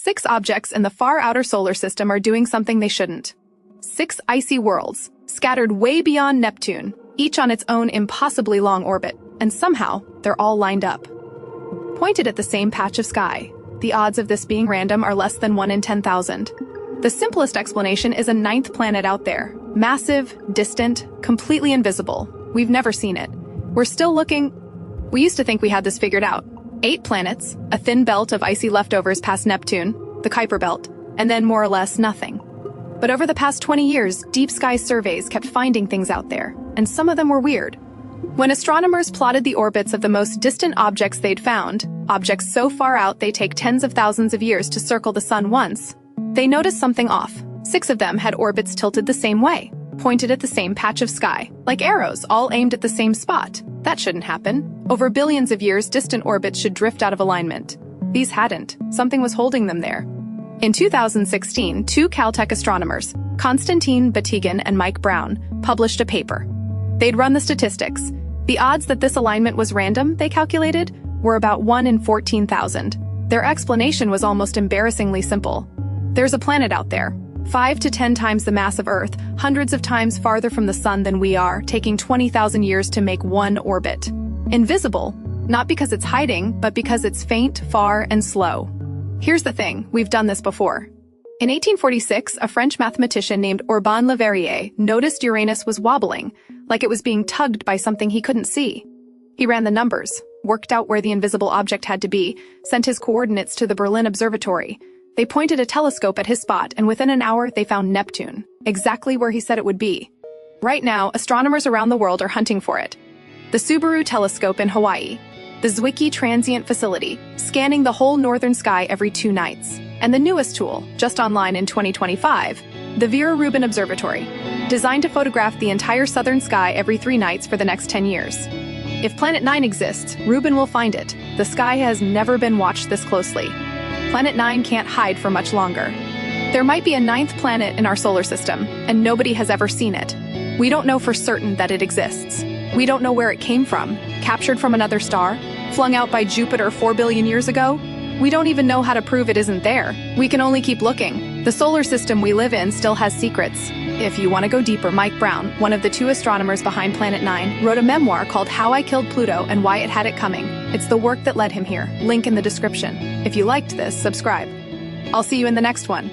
6 objects in the far outer solar system are doing something they shouldn't. 6 icy worlds, scattered way beyond Neptune, each on its own impossibly long orbit, and somehow they're all lined up, pointed at the same patch of sky. The odds of this being random are less than 1 in 10,000. The simplest explanation is a 9th planet out there. Massive, distant, completely invisible. We've never seen it. We're still looking. We used to think we had this figured out. 8 planets, a thin belt of icy leftovers past Neptune, the Kuiper Belt, and then more or less nothing. But over the past 20 years, deep sky surveys kept finding things out there, and some of them were weird. When astronomers plotted the orbits of the most distant objects they'd found, objects so far out they take tens of thousands of years to circle the sun once, they noticed something off. 6 of them had orbits tilted the same way, pointed at the same patch of sky, like arrows, all aimed at the same spot. That shouldn't happen. Over billions of years, distant orbits should drift out of alignment. These hadn't. Something was holding them there. In 2016, 2 Caltech astronomers, Konstantin, Batygin, and Brown, published a paper. They'd run the statistics. The odds that this alignment was random, they calculated, were about 1 in 14,000. Their explanation was almost embarrassingly simple. There's a planet out there, 5 to 10 times the mass of Earth, hundreds of times farther from the sun than we are, taking 20,000 years to make one orbit. Invisible, not because it's hiding, but because it's faint, far, and slow. Here's the thing, we've done this before. In 1846, a French mathematician named Urbain Le Verrier noticed Uranus was wobbling, like it was being tugged by something he couldn't see. He ran the numbers, worked out where the invisible object had to be, sent his coordinates to the Rubin Observatory. They pointed a telescope at his spot, and within an hour, they found Neptune, exactly where he said it would be. Right now, astronomers around the world are hunting for it. The Subaru Telescope in Hawaii, the Zwicky Transient Facility, scanning the whole northern sky every 2 nights, and the newest tool, just online in 2025, the Vera Rubin Observatory, designed to photograph the entire southern sky every 3 nights for the next 10 years. If Planet 9 exists, Rubin will find it. The sky has never been watched this closely. Planet 9 can't hide for much longer. There might be a 9th planet in our solar system, and nobody has ever seen it. We don't know for certain that it exists. We don't know where it came from, captured from another star, flung out by Jupiter 4 billion years ago. We don't even know how to prove it isn't there. We can only keep looking. The solar system we live in still has secrets. If you want to go deeper, Brown, one of the 2 astronomers behind Planet 9, wrote a memoir called How I Killed Pluto and Why It Had It Coming. It's the work that led him here. Link in the description. If you liked this, subscribe. I'll see you in the next one.